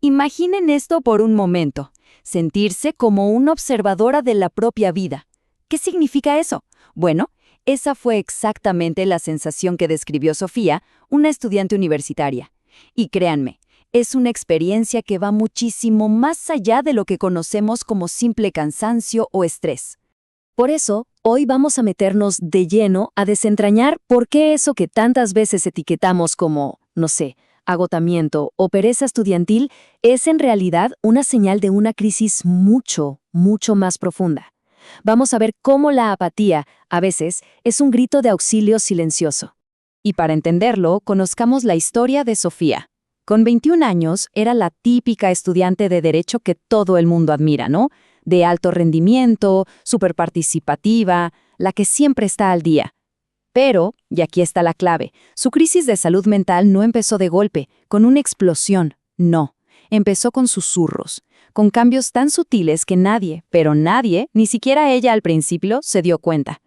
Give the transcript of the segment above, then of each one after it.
Imaginen esto por un momento, sentirse como una observadora de la propia vida. ¿Qué significa eso? Bueno, esa fue exactamente la sensación que describió Sofía, una estudiante universitaria. Y créanme, es una experiencia que va muchísimo más allá de lo que conocemos como simple cansancio o estrés. Por eso, hoy vamos a meternos de lleno a desentrañar por qué eso que tantas veces etiquetamos como, no sé, agotamiento o pereza estudiantil es en realidad una señal de una crisis mucho, mucho más profunda. Vamos a ver cómo la apatía, a veces, es un grito de auxilio silencioso. Y para entenderlo, conozcamos la historia de Sofía. Con 21 años, era la típica estudiante de derecho que todo el mundo admira, ¿no? De alto rendimiento, superparticipativa, la que siempre está al día. Pero, y aquí está la clave, su crisis de salud mental no empezó de golpe, con una explosión, no. Empezó con susurros, con cambios tan sutiles que nadie, pero nadie, ni siquiera ella al principio, se dio cuenta.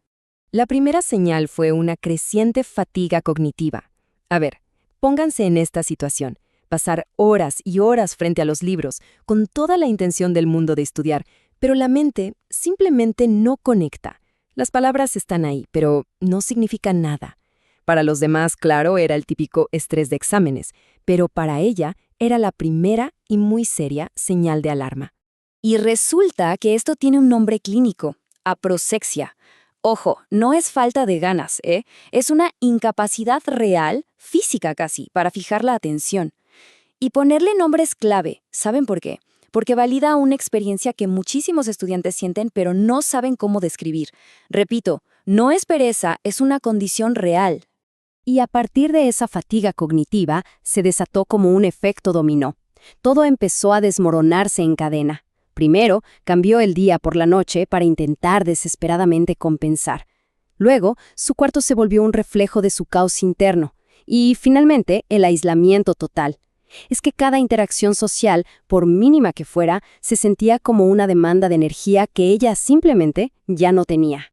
La primera señal fue una creciente fatiga cognitiva. A ver, pónganse en esta situación. Pasar horas y horas frente a los libros, con toda la intención del mundo de estudiar, pero la mente simplemente no conecta. Las palabras están ahí, pero no significan nada. Para los demás, claro, era el típico estrés de exámenes, pero para ella era la primera y muy seria señal de alarma. Y resulta que esto tiene un nombre clínico, aproxexia. Ojo, no es falta de ganas, ¿eh? Es una incapacidad real, física casi, para fijar la atención. Y ponerle nombre es clave. ¿Saben por qué? Porque valida una experiencia que muchísimos estudiantes sienten pero no saben cómo describir. Repito, no es pereza, es una condición real. Y a partir de esa fatiga cognitiva, se desató como un efecto dominó. Todo empezó a desmoronarse en cadena. Primero, cambió el día por la noche para intentar desesperadamente compensar. Luego, su cuarto se volvió un reflejo de su caos interno. Y, finalmente, el aislamiento total. Es que cada interacción social, por mínima que fuera, se sentía como una demanda de energía que ella simplemente ya no tenía.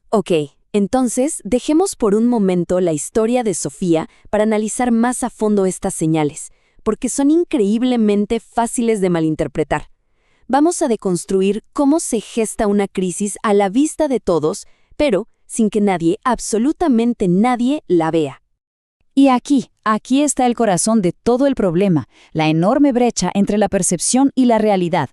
Ok, entonces dejemos por un momento la historia de Sofía para analizar más a fondo estas señales, porque son increíblemente fáciles de malinterpretar. Vamos a deconstruir cómo se gesta una crisis a la vista de todos, pero sin que nadie, absolutamente nadie, la vea. Y aquí está el corazón de todo el problema, la enorme brecha entre la percepción y la realidad.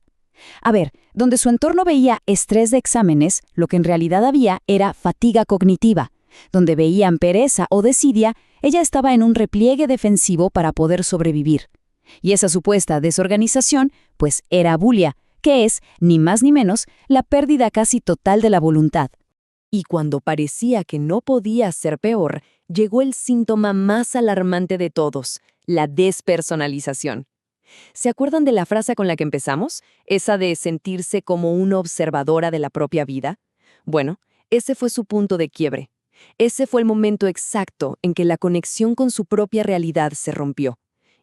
A ver, donde su entorno veía estrés de exámenes, lo que en realidad había era fatiga cognitiva. Donde veían pereza o desidia, ella estaba en un repliegue defensivo para poder sobrevivir. Y esa supuesta desorganización, pues era bulia, que es, ni más ni menos, la pérdida casi total de la voluntad. Y cuando parecía que no podía ser peor, llegó el síntoma más alarmante de todos, la despersonalización. ¿Se acuerdan de la frase con la que empezamos? Esa de sentirse como una observadora de la propia vida. Bueno, ese fue su punto de quiebre. Ese fue el momento exacto en que la conexión con su propia realidad se rompió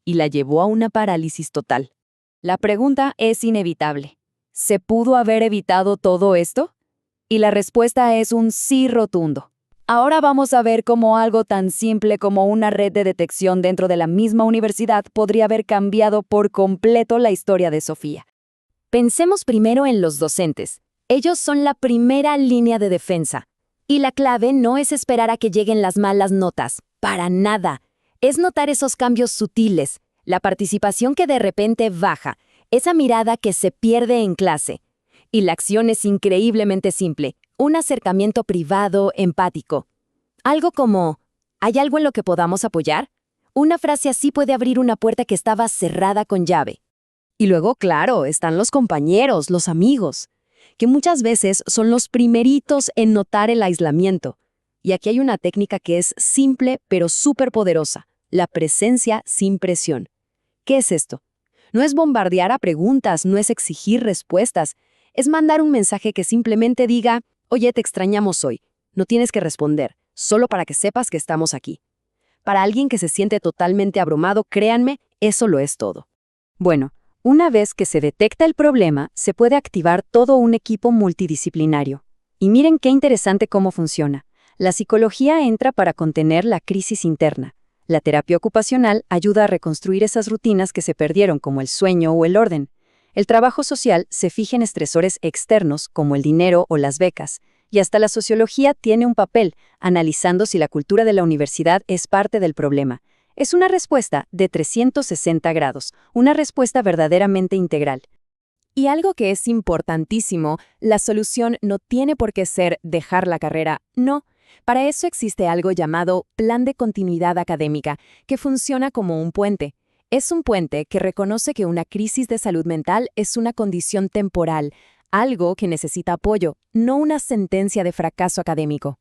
y la llevó a una parálisis total. La pregunta es inevitable. ¿Se pudo haber evitado todo esto? Y la respuesta es un sí rotundo. Ahora vamos a ver cómo algo tan simple como una red de detección dentro de la misma universidad podría haber cambiado por completo la historia de Sofía. Pensemos primero en los docentes. Ellos son la primera línea de defensa. Y la clave no es esperar a que lleguen las malas notas, para nada. Es notar esos cambios sutiles, la participación que de repente baja, esa mirada que se pierde en clase. Y la acción es increíblemente simple, un acercamiento privado, empático. Algo como, ¿hay algo en lo que podamos apoyar? Una frase así puede abrir una puerta que estaba cerrada con llave. Y luego, claro, están los compañeros, los amigos, que muchas veces son los primeritos en notar el aislamiento. Y aquí hay una técnica que es simple pero súper poderosa, la presencia sin presión. ¿Qué es esto? No es bombardear a preguntas, no es exigir respuestas, es mandar un mensaje que simplemente diga, oye, te extrañamos hoy, no tienes que responder, solo para que sepas que estamos aquí. Para alguien que se siente totalmente abrumado, créanme, eso lo es todo. Bueno, una vez que se detecta el problema, se puede activar todo un equipo multidisciplinario. Y miren qué interesante cómo funciona. La psicología entra para contener la crisis interna. La terapia ocupacional ayuda a reconstruir esas rutinas que se perdieron, como el sueño o el orden. El trabajo social se fija en estresores externos, como el dinero o las becas, y hasta la sociología tiene un papel, analizando si la cultura de la universidad es parte del problema. Es una respuesta de 360 grados, una respuesta verdaderamente integral. Y algo que es importantísimo, la solución no tiene por qué ser dejar la carrera, no. Para eso existe algo llamado Plan de Continuidad Académica, que funciona como un puente. Es un puente que reconoce que una crisis de salud mental es una condición temporal, algo que necesita apoyo, no una sentencia de fracaso académico.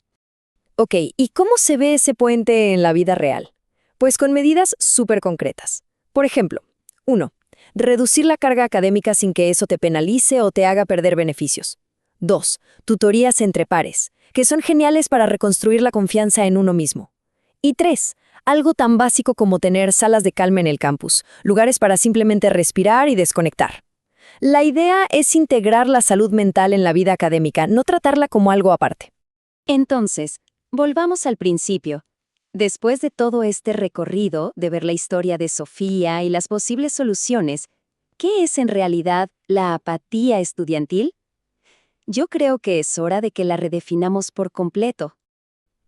Ok, ¿y cómo se ve ese puente en la vida real? Pues con medidas súper concretas. Por ejemplo, 1. Reducir la carga académica sin que eso te penalice o te haga perder beneficios. 2. Tutorías entre pares, que son geniales para reconstruir la confianza en uno mismo. Y 3. Algo tan básico como tener salas de calma en el campus, lugares para simplemente respirar y desconectar. La idea es integrar la salud mental en la vida académica, no tratarla como algo aparte. Entonces, volvamos al principio. Después de todo este recorrido, de ver la historia de Sofía y las posibles soluciones, ¿qué es en realidad la apatía estudiantil? Yo creo que es hora de que la redefinamos por completo.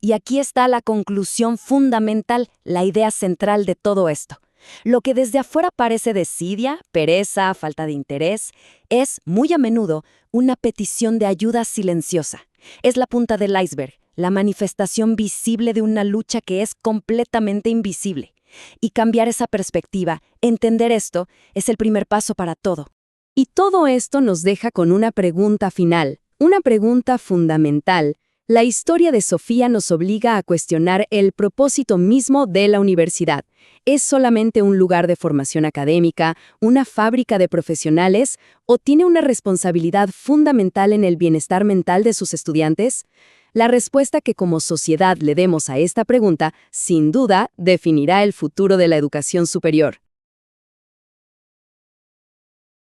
Y aquí está la conclusión fundamental, la idea central de todo esto. Lo que desde afuera parece desidia, pereza, falta de interés, es, muy a menudo, una petición de ayuda silenciosa. Es la punta del iceberg, la manifestación visible de una lucha que es completamente invisible. Y cambiar esa perspectiva, entender esto, es el primer paso para todo. Y todo esto nos deja con una pregunta final, una pregunta fundamental. La historia de Sofía nos obliga a cuestionar el propósito mismo de la universidad. ¿Es solamente un lugar de formación académica, una fábrica de profesionales, o tiene una responsabilidad fundamental en el bienestar mental de sus estudiantes? La respuesta que como sociedad le demos a esta pregunta, sin duda, definirá el futuro de la educación superior.